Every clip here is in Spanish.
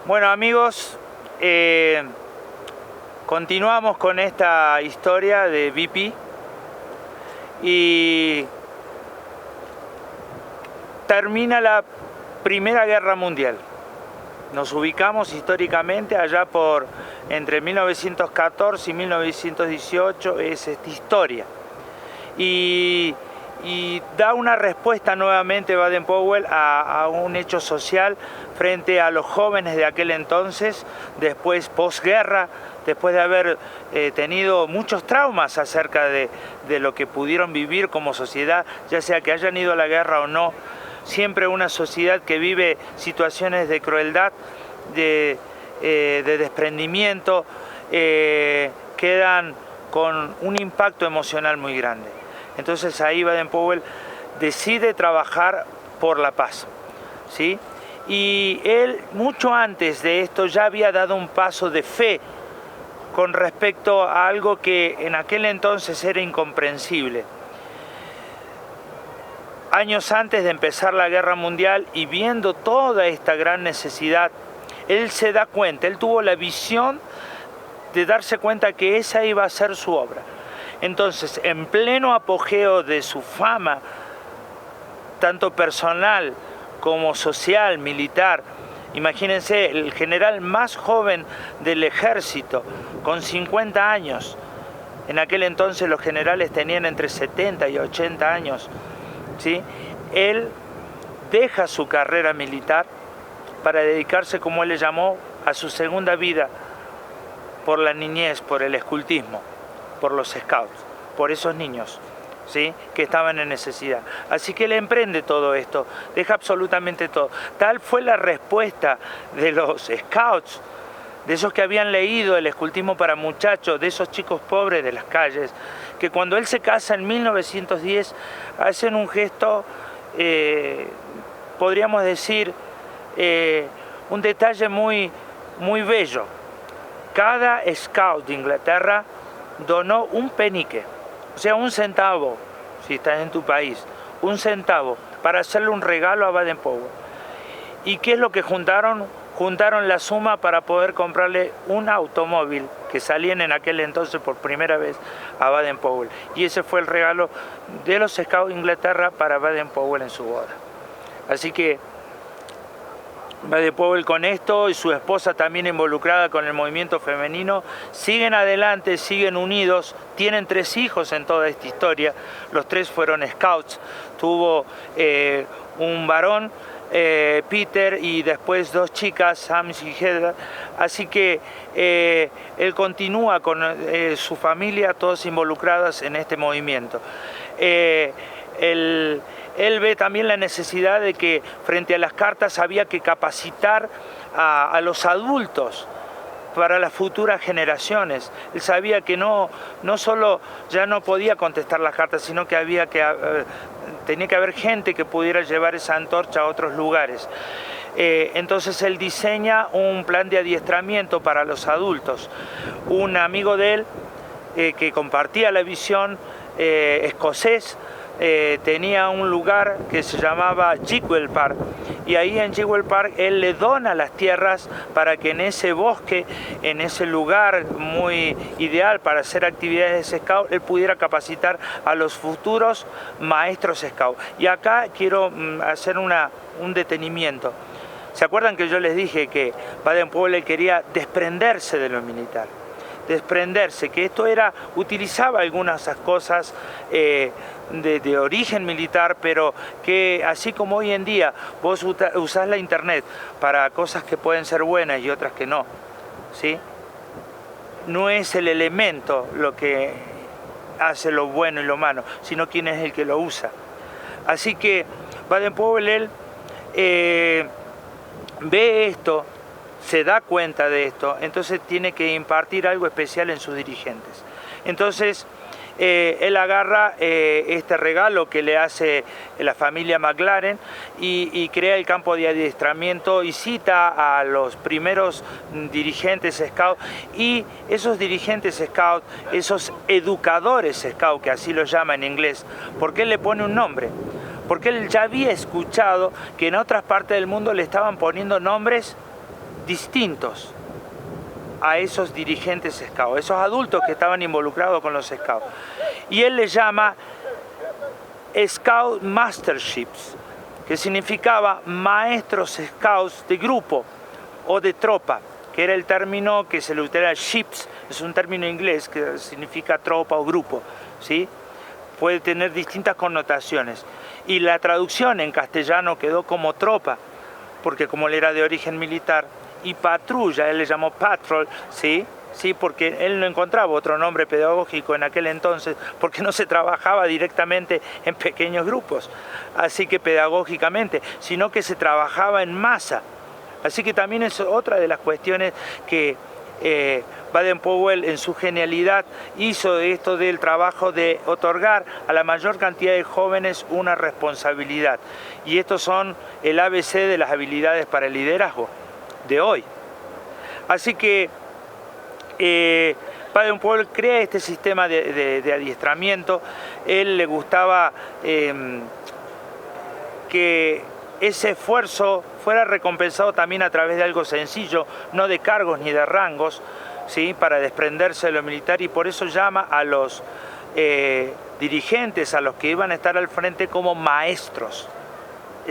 Bueno, amigos, continuamos con esta historia de BP y termina la Primera Guerra Mundial. Nos ubicamos históricamente allá por entre 1914 y 1918, es esta historia. Y da una respuesta nuevamente Baden-Powell a un hecho social frente a los jóvenes de aquel entonces, después posguerra, después de haber tenido muchos traumas acerca de lo que pudieron vivir como sociedad, ya sea que hayan ido a la guerra o no. Siempre una sociedad que vive situaciones de crueldad, de desprendimiento, quedan con un impacto emocional muy grande. Entonces ahí Baden-Powell decide trabajar por la paz, ¿sí? Y él mucho antes de esto ya había dado un paso de fe con respecto a algo que en aquel entonces era incomprensible. Años antes de empezar la Guerra Mundial y viendo toda esta gran necesidad, él se da cuenta, él tuvo la visión de darse cuenta que esa iba a ser su obra. Entonces, en pleno apogeo de su fama, tanto personal como social, militar, imagínense, el general más joven del ejército, con 50 años, en aquel entonces los generales tenían entre 70 y 80 años, ¿sí? Él deja su carrera militar para dedicarse, como él le llamó, a su segunda vida, por la niñez, por el escultismo, por los scouts, por esos niños, ¿sí?, que estaban en necesidad. Así que él emprende todo esto, deja absolutamente todo. Tal fue la respuesta de los scouts, de esos que habían leído el escultismo para muchachos, de esos chicos pobres de las calles, que cuando él se casa en 1910 hacen un gesto, podríamos decir, un detalle muy bello. Cada scout de Inglaterra donó un penique, o sea, un centavo, si estás en tu país, un centavo, para hacerle un regalo a Baden-Powell. ¿Y qué es lo que juntaron? Juntaron la suma para poder comprarle un automóvil que salían en aquel entonces por primera vez a Baden-Powell. Y ese fue el regalo de los Scouts de Inglaterra para Baden-Powell en su boda. Así que Baden-Powell con esto y su esposa también involucrada con el movimiento femenino, siguen adelante, siguen unidos, tienen 3 hijos en toda esta historia, los 3 fueron Scouts, tuvo un varón, Peter, y después 2 chicas, James y Heather, así que él continúa con su familia, todos involucrados en este movimiento. Él ve también la necesidad de que frente a las cartas había que capacitar a los adultos para las futuras generaciones. Él sabía que no solo ya no podía contestar las cartas, sino que tenía que haber gente que pudiera llevar esa antorcha a otros lugares. Entonces él diseña un plan de adiestramiento para los adultos. Un amigo de él que compartía la visión, escocés, tenía un lugar que se llamaba Gigwell Park, y ahí en Gigwell Park él le dona las tierras para que en ese bosque, en ese lugar muy ideal para hacer actividades de scout, él pudiera capacitar a los futuros maestros scout. Y acá quiero hacer un detenimiento. ¿Se acuerdan que yo les dije que Baden-Powell quería desprenderse de lo militar? Desprenderse, que esto utilizaba algunas cosas de origen militar, pero que así como hoy en día vos usás la internet para cosas que pueden ser buenas y otras que no, ¿sí? No es el elemento lo que hace lo bueno y lo malo, sino quién es el que lo usa. Así que Baden-Powell, él ve esto, se da cuenta de esto, entonces tiene que impartir algo especial en sus dirigentes. Entonces él agarra este regalo que le hace la familia McLaren y crea el campo de adiestramiento y cita a los primeros dirigentes scout, y esos dirigentes scout, esos educadores scout, que así lo llama en inglés, porque él le pone un nombre. Porque él ya había escuchado que en otras partes del mundo le estaban poniendo nombres distintos a esos dirigentes scouts, esos adultos que estaban involucrados con los scouts. Y él le llama Scout Masterships, que significaba maestros scouts de grupo o de tropa, que era el término que se le utiliza. Ships es un término inglés que significa tropa o grupo, ¿sí? Puede tener distintas connotaciones. Y la traducción en castellano quedó como tropa, porque como él era de origen militar, y patrulla, él le llamó patrol, ¿sí? Sí, porque él no encontraba otro nombre pedagógico en aquel entonces, porque no se trabajaba directamente en pequeños grupos, así que pedagógicamente, sino que se trabajaba en masa. Así que también es otra de las cuestiones que Baden-Powell en su genialidad hizo de esto del trabajo de otorgar a la mayor cantidad de jóvenes una responsabilidad. Y estos son el ABC de las habilidades para el liderazgo de hoy. Así que Baden-Powell crea este sistema de adiestramiento. Él le gustaba que ese esfuerzo fuera recompensado también a través de algo sencillo, no de cargos ni de rangos, ¿sí? Para desprenderse de lo militar, y por eso llama a los dirigentes, a los que iban a estar al frente, como maestros.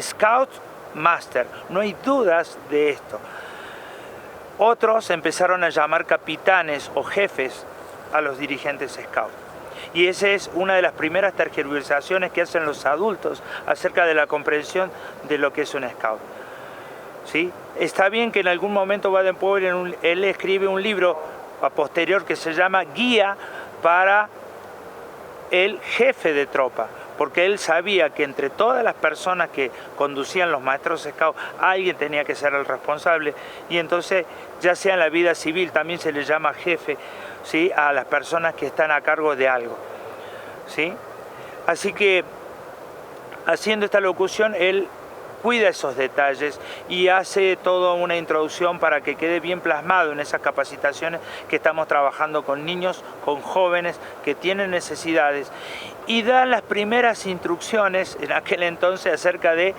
Scout Master, no hay dudas de esto. Otros empezaron a llamar capitanes o jefes a los dirigentes Scout. Y esa es una de las primeras tergiversaciones que hacen los adultos acerca de la comprensión de lo que es un Scout. ¿Sí? Está bien que en algún momento Baden-Powell él escribe un libro a posterior que se llama Guía para el jefe de tropa, porque él sabía que entre todas las personas que conducían los maestros Scout, alguien tenía que ser el responsable, y entonces, ya sea en la vida civil, también se le llama jefe, ¿sí? A las personas que están a cargo de algo, ¿sí? Así que, haciendo esta locución, él cuida esos detalles y hace toda una introducción para que quede bien plasmado en esas capacitaciones que estamos trabajando con niños, con jóvenes que tienen necesidades, y da las primeras instrucciones en aquel entonces acerca de,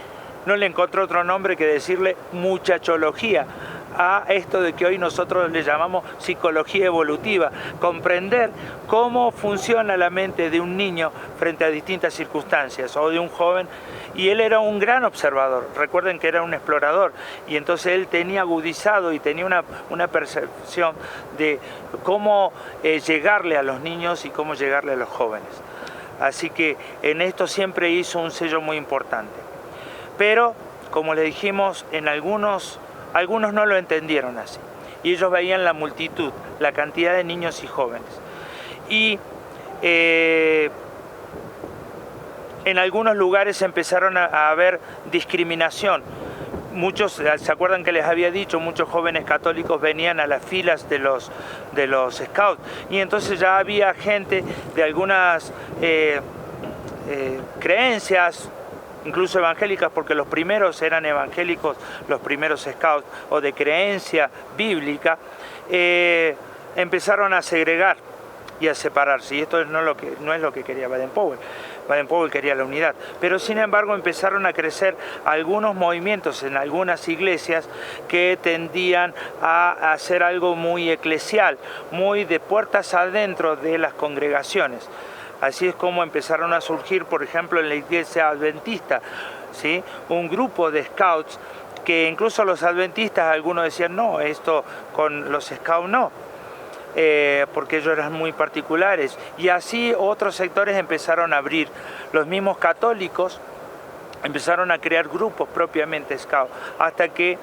no le encontró otro nombre que decirle muchachología, a esto de que hoy nosotros le llamamos psicología evolutiva, comprender cómo funciona la mente de un niño frente a distintas circunstancias, o de un joven. Y él era un gran observador, recuerden que era un explorador, y entonces él tenía agudizado y tenía una percepción de cómo llegarle a los niños y cómo llegarle a los jóvenes. Así que en esto siempre hizo un sello muy importante. Pero, como le dijimos, en algunos no lo entendieron así, y ellos veían la multitud, la cantidad de niños y jóvenes. Y en algunos lugares empezaron a haber discriminación. Muchos, ¿se acuerdan que les había dicho? Muchos jóvenes católicos venían a las filas de los scouts, y entonces ya había gente de algunas creencias, incluso evangélicas, porque los primeros eran evangélicos, los primeros scouts, o de creencia bíblica, empezaron a segregar y a separarse, y esto no es lo que quería Baden-Powell. Baden-Powell quería la unidad, pero sin embargo empezaron a crecer algunos movimientos en algunas iglesias que tendían a hacer algo muy eclesial, muy de puertas adentro de las congregaciones. Así es como empezaron a surgir, por ejemplo, en la iglesia adventista, ¿sí? Un grupo de scouts que incluso los adventistas, algunos decían, no, esto con los scouts no, porque ellos eran muy particulares. Y así otros sectores empezaron a abrir. Los mismos católicos empezaron a crear grupos propiamente scouts, hasta que,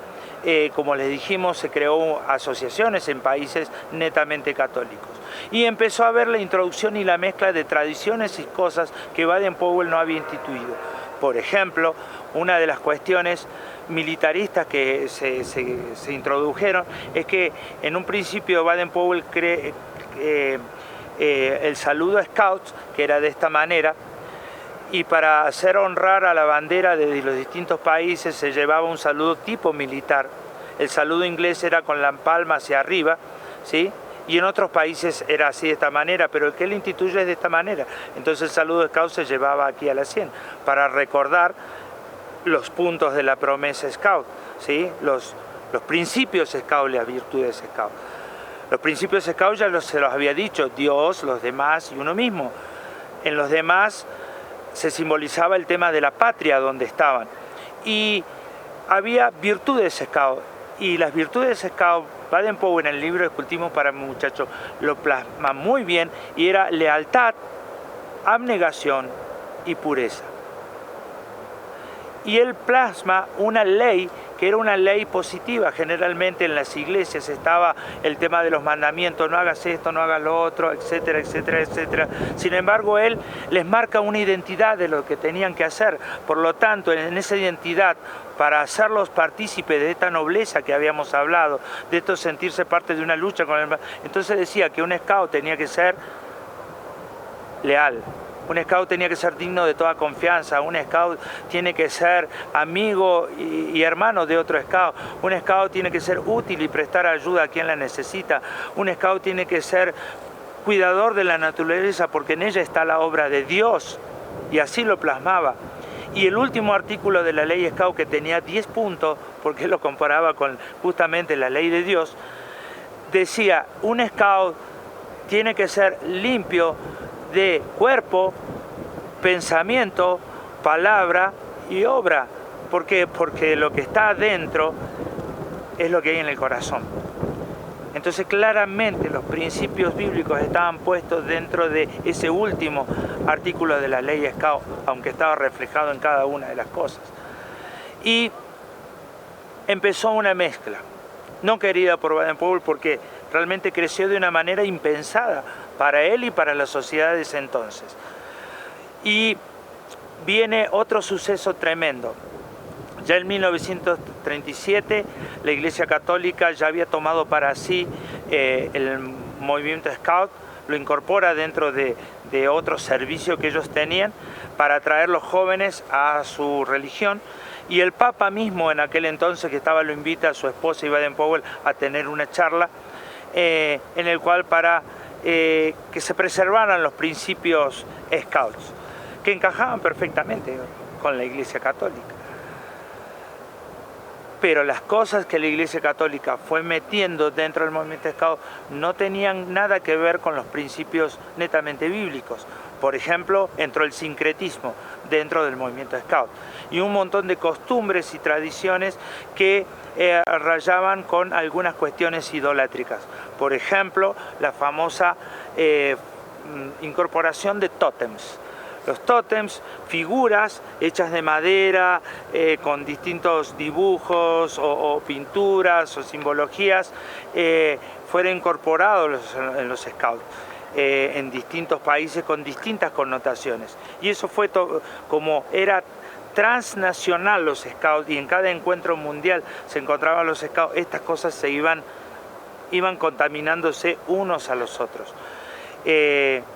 como les dijimos, se creó asociaciones en países netamente católicos. Y empezó a haber la introducción y la mezcla de tradiciones y cosas que Baden-Powell no había instituido. Por ejemplo, una de las cuestiones militaristas que se introdujeron es que en un principio Baden-Powell cree el saludo a scouts, que era de esta manera, y para hacer honrar a la bandera de los distintos países se llevaba un saludo tipo militar. El saludo inglés era con la palma hacia arriba, ¿sí? Y en otros países era así, de esta manera, pero el que él instituye es de esta manera. Entonces el saludo scout se llevaba aquí a la 100 para recordar los puntos de la promesa scout, ¿sí? los principios scout y las virtudes scout. Los principios scout ya se los había dicho, Dios, los demás y uno mismo. En los demás se simbolizaba el tema de la patria donde estaban. Y había virtudes scout. Y las virtudes scout, Baden-Powell en el libro Escultismo para Muchachos lo plasma muy bien, y era lealtad, abnegación y pureza. Y él plasma una ley que era una ley positiva. Generalmente en las iglesias estaba el tema de los mandamientos, no hagas esto, no hagas lo otro, etcétera, etcétera, etcétera. Sin embargo, él les marca una identidad de lo que tenían que hacer. Por lo tanto, en esa identidad, para hacerlos partícipes de esta nobleza que habíamos hablado, de esto sentirse parte de una lucha con el... Entonces decía que un scout tenía que ser leal. Un scout tenía que ser digno de toda confianza, un scout tiene que ser amigo y hermano de otro scout, un scout tiene que ser útil y prestar ayuda a quien la necesita, un scout tiene que ser cuidador de la naturaleza porque en ella está la obra de Dios, y así lo plasmaba. Y el último artículo de la ley scout, que tenía 10 puntos, porque lo comparaba con justamente la ley de Dios, decía, un scout tiene que ser limpio de cuerpo, pensamiento, palabra y obra. ¿Por qué? Porque lo que está adentro es lo que hay en el corazón. Entonces claramente los principios bíblicos estaban puestos dentro de ese último artículo de la ley scout, aunque estaba reflejado en cada una de las cosas. Y empezó una mezcla, no querida por Baden-Powell, porque realmente creció de una manera impensada para él y para las sociedades entonces. Y viene otro suceso tremendo. Ya en 1937 la Iglesia Católica ya había tomado para sí el movimiento Scout, lo incorpora dentro de otro servicio que ellos tenían para atraer los jóvenes a su religión. Y el Papa mismo en aquel entonces que estaba lo invita a su esposa y Baden-Powell a tener una charla en el cual para que se preservaran los principios Scouts, que encajaban perfectamente con la Iglesia Católica. Pero las cosas que la Iglesia Católica fue metiendo dentro del movimiento Scout no tenían nada que ver con los principios netamente bíblicos. Por ejemplo, entró el sincretismo dentro del movimiento Scout y un montón de costumbres y tradiciones que rayaban con algunas cuestiones idolátricas. Por ejemplo, la famosa incorporación de tótems. Los tótems, figuras hechas de madera, con distintos dibujos o pinturas o simbologías, fueron incorporados en los Scouts. En distintos países con distintas connotaciones. Y eso fue como era transnacional los Scouts, y en cada encuentro mundial se encontraban los Scouts, estas cosas se iban contaminándose unos a los otros.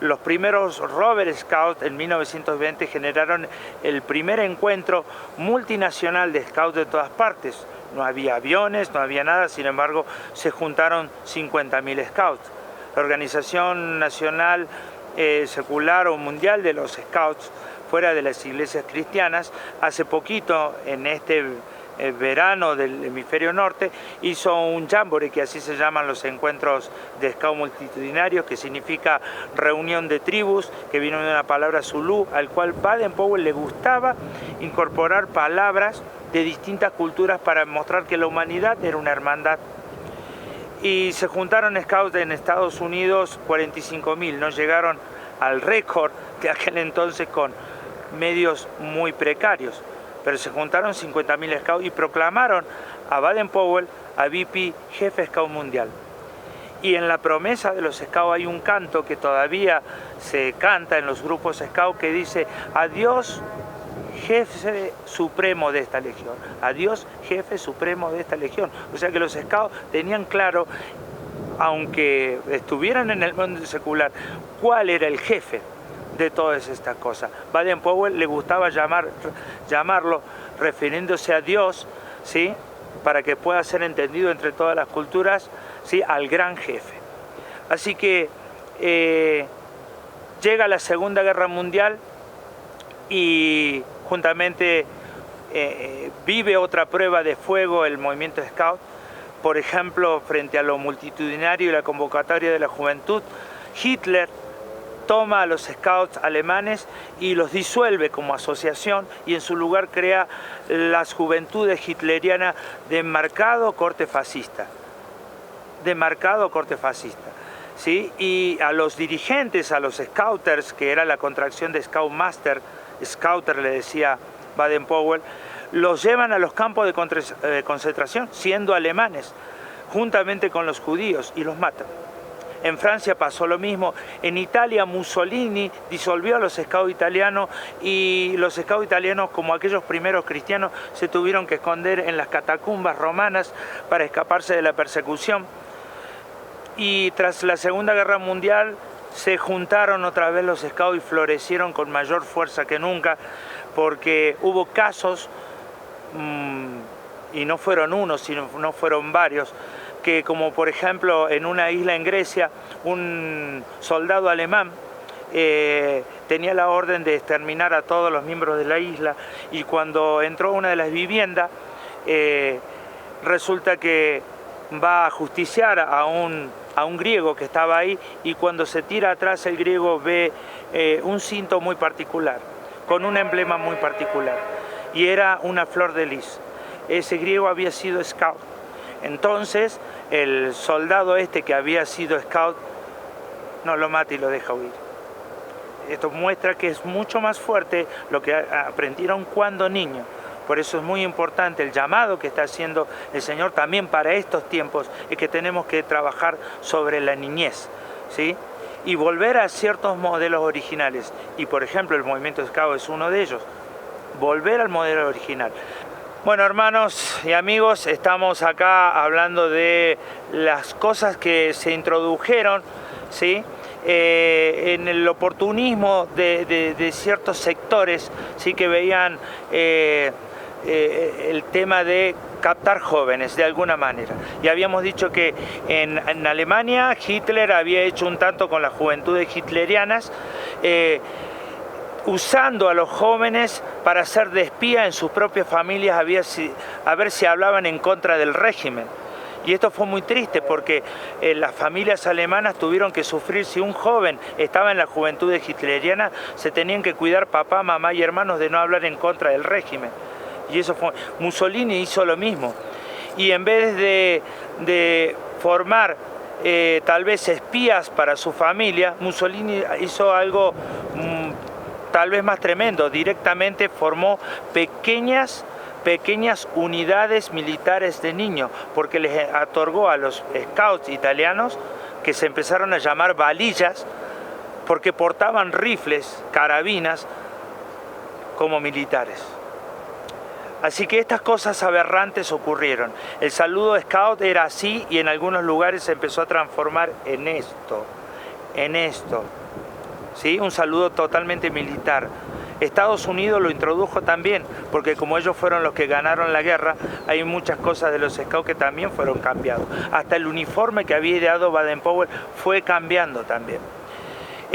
Los primeros Rover Scouts en 1920 generaron el primer encuentro multinacional de Scouts de todas partes. No había aviones, no había nada, sin embargo se juntaron 50.000 Scouts. La Organización Nacional Secular o Mundial de los Scouts, fuera de las iglesias cristianas, hace poquito, en este verano del hemisferio norte, hizo un jamboree, que así se llaman los encuentros de Scout multitudinarios, que significa reunión de tribus, que vino de una palabra zulú, al cual Baden-Powell le gustaba incorporar palabras de distintas culturas para mostrar que la humanidad era una hermandad. Y se juntaron Scouts en Estados Unidos 45.000, no llegaron al récord de aquel entonces con medios muy precarios, pero se juntaron 50.000 Scouts y proclamaron a Baden-Powell a VP jefe Scout mundial. Y en la promesa de los Scouts hay un canto que todavía se canta en los grupos Scout que dice: adiós jefe supremo de esta legión, adiós jefe supremo de esta legión. O sea que los Scouts tenían claro, aunque estuvieran en el mundo secular, cuál era el jefe de todas estas cosas. Baden-Powell le gustaba llamarlo, refiriéndose a Dios, ¿sí?, para que pueda ser entendido entre todas las culturas, ¿sí?, al gran jefe. Así que llega la Segunda Guerra Mundial y juntamente vive otra prueba de fuego el movimiento Scout. por ejemplo, frente a lo multitudinario y la convocatoria de la juventud, Hitler toma a los scouts alemanes y los disuelve como asociación y en su lugar crea las juventudes hitlerianas de marcado corte fascista. ¿Sí? Y a los dirigentes, a los scouters, que era la contracción de Scoutmaster, Scouter le decía Baden-Powell, los llevan a los campos de concentración, siendo alemanes, juntamente con los judíos, y los matan. En Francia pasó lo mismo. En Italia Mussolini disolvió a los scouts italianos y los scouts italianos, como aquellos primeros cristianos, se tuvieron que esconder en las catacumbas romanas para escaparse de la persecución. Y tras la Segunda Guerra Mundial se juntaron otra vez los scouts y florecieron con mayor fuerza que nunca, porque hubo casos, y no fueron uno, sino no fueron varios, que como por ejemplo en una isla en Grecia, un soldado alemán tenía la orden de exterminar a todos los miembros de la isla, y cuando entró a una de las viviendas, resulta que va a justiciar a un griego que estaba ahí, y cuando se tira atrás el griego ve un cinto muy particular, con un emblema muy particular, y era una flor de lis. Ese griego había sido scout. Entonces el soldado este que había sido scout no lo mata y lo deja huir. Esto muestra que es mucho más fuerte lo que aprendieron cuando niños. Por eso es muy importante el llamado que está haciendo el Señor también para estos tiempos, es que tenemos que trabajar sobre la niñez, ¿sí? Y volver a ciertos modelos originales. Y por ejemplo el movimiento Scout es uno de ellos. Volver al modelo original. Bueno, hermanos y amigos, estamos acá hablando de las cosas que se introdujeron, ¿sí? En el oportunismo de ciertos sectores, ¿sí? Que veían el tema de captar jóvenes de alguna manera. Y habíamos dicho que en Alemania Hitler había hecho un tanto con las juventudes hitlerianas, usando a los jóvenes para ser de espía en sus propias familias, a ver si hablaban en contra del régimen. Y esto fue muy triste porque las familias alemanas tuvieron que sufrir. Si un joven estaba en la juventud hitleriana, se tenían que cuidar papá, mamá y hermanos de no hablar en contra del régimen. Y eso fue. Mussolini hizo lo mismo. Y en vez de formar tal vez espías para su familia, Mussolini hizo algo tal vez más tremendo. Directamente formó pequeñas unidades militares de niños, porque les otorgó a los scouts italianos, que se empezaron a llamar valillas, porque portaban rifles, carabinas, como militares. Así que estas cosas aberrantes ocurrieron. El saludo scout era así, y en algunos lugares se empezó a transformar en esto, ¿sí? Un saludo totalmente militar. Estados Unidos lo introdujo también, porque como ellos fueron los que ganaron la guerra, hay muchas cosas de los scouts que también fueron cambiados. Hasta el uniforme que había ideado Baden-Powell fue cambiando también.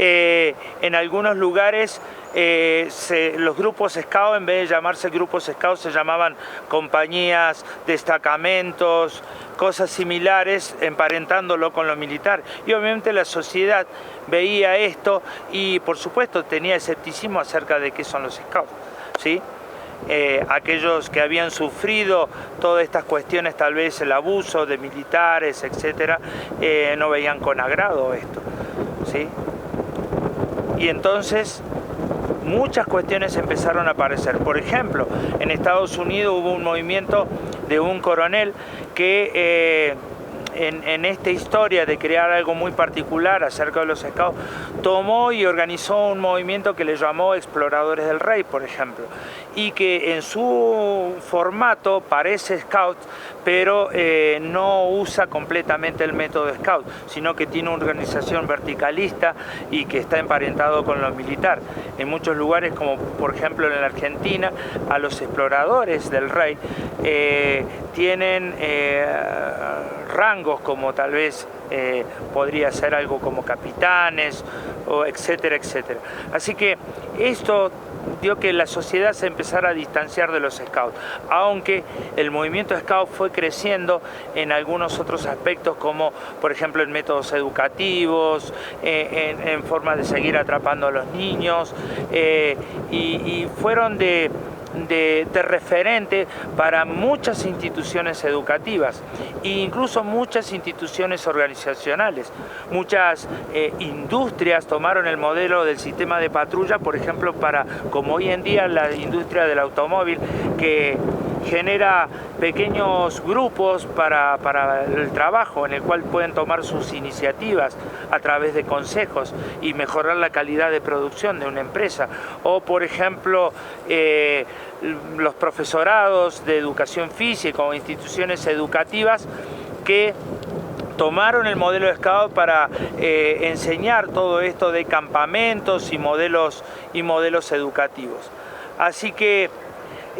En algunos lugares los grupos scout, en vez de llamarse grupos scout, se llamaban compañías, destacamentos, cosas similares, emparentándolo con lo militar. Y obviamente la sociedad veía esto y por supuesto tenía escepticismo acerca de qué son los scouts, ¿sí? Aquellos que habían sufrido todas estas cuestiones, tal vez el abuso de militares, etcétera, no veían con agrado esto, ¿sí? Y entonces muchas cuestiones empezaron a aparecer. Por ejemplo, en Estados Unidos hubo un movimiento de un coronel que en esta historia de crear algo muy particular acerca de los scouts, tomó y organizó un movimiento que le llamó Exploradores del Rey, por ejemplo, y que en su formato parece scout, pero no usa completamente el método scout, sino que tiene una organización verticalista y que está emparentado con lo militar. En muchos lugares, como por ejemplo en la Argentina, a los Exploradores del Rey tienen rangos como tal vez podría ser algo como capitanes, o etcétera, etcétera. Así que esto dio que la sociedad se empezara a distanciar de los scouts, aunque el movimiento scout fue creciendo en algunos otros aspectos, como por ejemplo en métodos educativos, en forma de seguir atrapando a los niños, y fueron de referente para muchas instituciones educativas e incluso muchas instituciones organizacionales. Muchas industrias tomaron el modelo del sistema de patrulla, por ejemplo, como hoy en día la industria del automóvil, que genera pequeños grupos para el trabajo, en el cual pueden tomar sus iniciativas a través de consejos y mejorar la calidad de producción de una empresa. O, por ejemplo, los profesorados de educación física o instituciones educativas que tomaron el modelo Scout para enseñar todo esto de campamentos y modelos educativos. Así que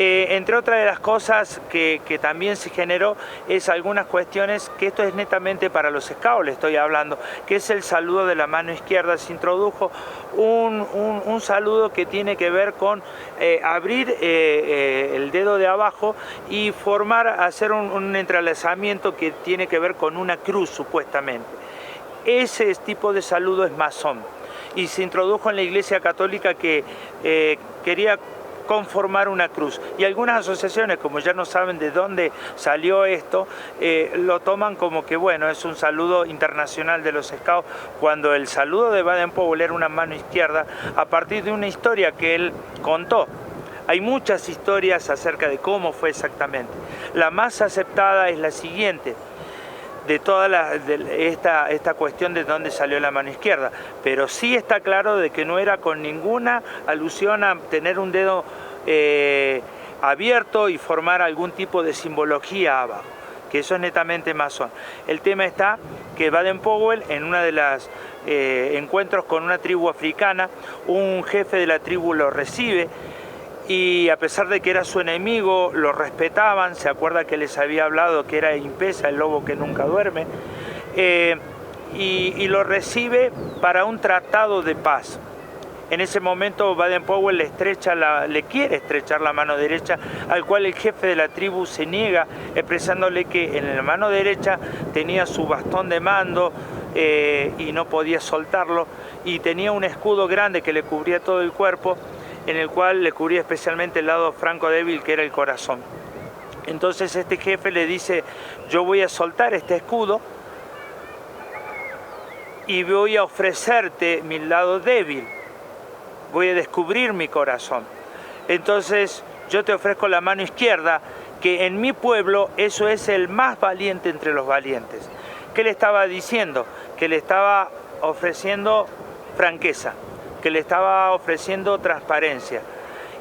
entre otras de las cosas que también se generó es algunas cuestiones, que esto es netamente para los scouts, le estoy hablando, que es el saludo de la mano izquierda. Se introdujo un saludo que tiene que ver con abrir el dedo de abajo y hacer un entrelazamiento que tiene que ver con una cruz, supuestamente. Ese tipo de saludo es masón y se introdujo en la Iglesia Católica, que quería conformar una cruz, y algunas asociaciones, como ya no saben de dónde salió esto, lo toman como que bueno, es un saludo internacional de los scouts, cuando el saludo de Baden-Powell era una mano izquierda a partir de una historia que él contó. Hay muchas historias acerca de cómo fue exactamente. La más aceptada es la siguiente, de toda esta cuestión de dónde salió la mano izquierda, pero sí está claro de que no era con ninguna alusión a tener un dedo abierto y formar algún tipo de simbología abajo, que eso es netamente masón. El tema está que Baden-Powell, en una de las encuentros con una tribu africana, un jefe de la tribu lo recibe, y a pesar de que era su enemigo, lo respetaban. Se acuerda que les había hablado que era Impesa, el lobo que nunca duerme, y lo recibe para un tratado de paz. En ese momento Baden-Powell le quiere estrechar la mano derecha, al cual el jefe de la tribu se niega, expresándole que en la mano derecha tenía su bastón de mando y no podía soltarlo, y tenía un escudo grande que le cubría todo el cuerpo, en el cual le cubría especialmente el lado franco débil, que era el corazón. Entonces este jefe le dice: yo voy a soltar este escudo y voy a ofrecerte mi lado débil, voy a descubrir mi corazón. Entonces yo te ofrezco la mano izquierda, que en mi pueblo eso es el más valiente entre los valientes. ¿Qué le estaba diciendo? Que le estaba ofreciendo franqueza, que le estaba ofreciendo transparencia.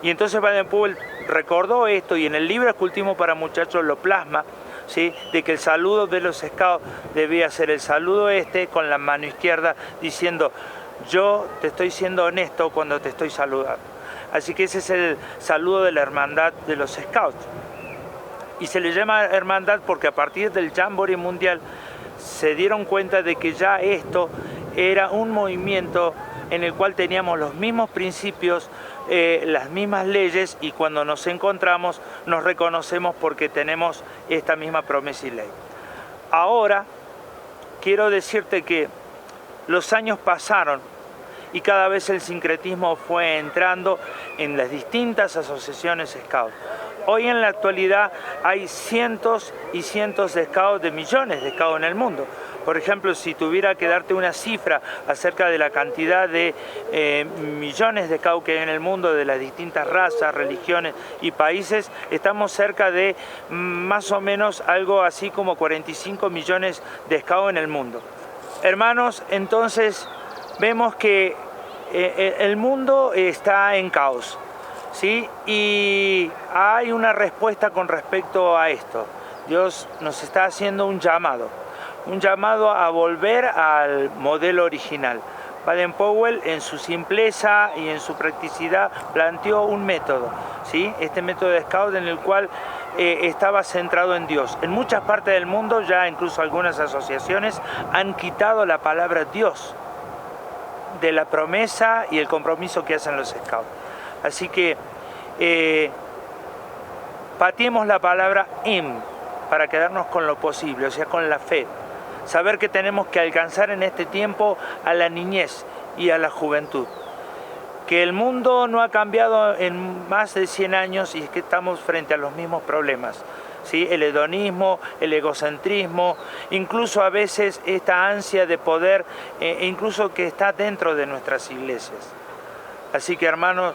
Y entonces Baden-Powell recordó esto, y en el libro Escultismo para Muchachos lo plasma, ¿sí?, de que el saludo de los scouts debía ser el saludo con la mano izquierda, diciendo: yo te estoy siendo honesto cuando te estoy saludando. Así que ese es el saludo de la hermandad de los scouts. Y se le llama hermandad porque a partir del Jamboree Mundial se dieron cuenta de que ya esto era un movimiento en el cual teníamos los mismos principios, las mismas leyes, y cuando nos encontramos nos reconocemos porque tenemos esta misma promesa y ley. Ahora quiero decirte que los años pasaron y cada vez el sincretismo fue entrando en las distintas asociaciones Scout. Hoy en la actualidad hay cientos y cientos de Scouts, de millones de Scouts en el mundo. Por ejemplo, si tuviera que darte una cifra acerca de la cantidad de millones de Scouts que hay en el mundo, de las distintas razas, religiones y países, estamos cerca de más o menos algo así como 45 millones de Scouts en el mundo. Hermanos, entonces vemos que el mundo está en caos, ¿sí? Y hay una respuesta con respecto a esto. Dios nos está haciendo un llamado a volver al modelo original. Baden-Powell, en su simpleza y en su practicidad, planteó un método, ¿sí? Este método de Scout, en el cual estaba centrado en Dios. En muchas partes del mundo, ya incluso algunas asociaciones han quitado la palabra Dios de la promesa y el compromiso que hacen los Scouts. Así que pateemos la palabra para quedarnos con lo posible, o sea, con la fe. Saber que tenemos que alcanzar en este tiempo a la niñez y a la juventud. Que el mundo no ha cambiado en más de 100 años y es que estamos frente a los mismos problemas. ¿Sí? El hedonismo, el egocentrismo, incluso a veces esta ansia de poder, incluso que está dentro de nuestras iglesias. Así que, hermanos,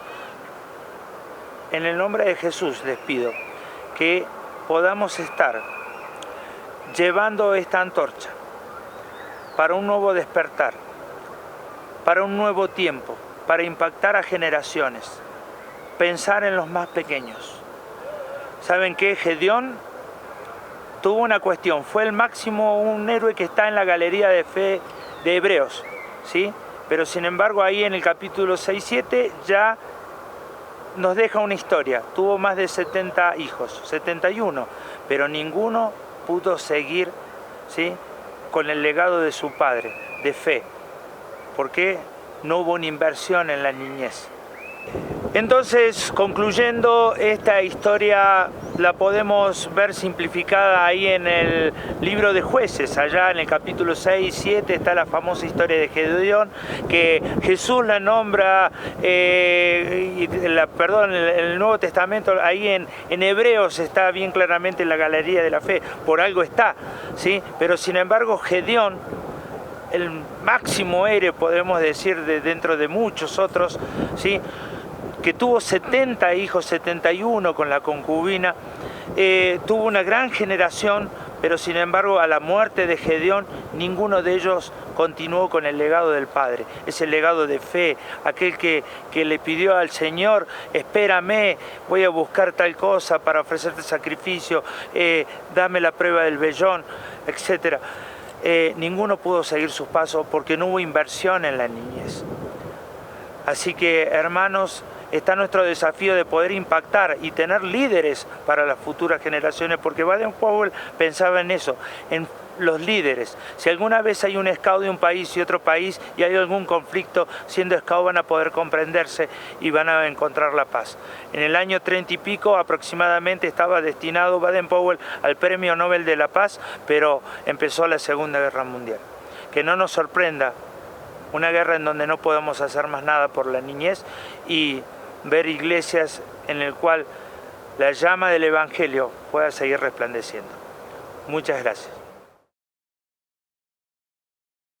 en el nombre de Jesús les pido que podamos estar llevando esta antorcha para un nuevo despertar, para un nuevo tiempo, para impactar a generaciones, pensar en los más pequeños. ¿Saben qué? Gedeón tuvo una cuestión, fue el máximo, un héroe que está en la galería de fe de Hebreos, ¿sí? Pero sin embargo ahí en el capítulo 6-7 ya nos deja una historia. Tuvo más de 70 hijos, 71, pero ninguno pudo seguir, ¿sí?, con el legado de su padre, de fe. ¿Por qué? No hubo una inversión en la niñez. Entonces, concluyendo, esta historia la podemos ver simplificada ahí en el libro de Jueces. Allá en el capítulo 6 y 7 está la famosa historia de Gedeón, que Jesús la nombra, en el Nuevo Testamento, ahí en Hebreos está bien claramente en la galería de la fe, por algo está, ¿sí? Pero sin embargo Gedeón, el máximo héroe, podemos decir, dentro de muchos otros, ¿sí?, que tuvo 70 hijos, 71 con la concubina, tuvo una gran generación, pero sin embargo a la muerte de Gedeón ninguno de ellos continuó con el legado del padre, ese legado de fe, aquel que le pidió al Señor: espérame, voy a buscar tal cosa para ofrecerte sacrificio, dame la prueba del vellón, etc. Ninguno pudo seguir sus pasos porque no hubo inversión en la niñez. Así que, hermanos, está nuestro desafío de poder impactar y tener líderes para las futuras generaciones, porque Baden-Powell pensaba en eso, en los líderes. Si alguna vez hay un scout de un país y otro país y hay algún conflicto, siendo scout van a poder comprenderse y van a encontrar la paz. En el año 30 y pico aproximadamente estaba destinado Baden-Powell al Premio Nobel de la Paz, pero empezó la Segunda Guerra Mundial. Que no nos sorprenda una guerra en donde no podemos hacer más nada por la niñez y ver iglesias en el cual la llama del Evangelio pueda seguir resplandeciendo. Muchas gracias.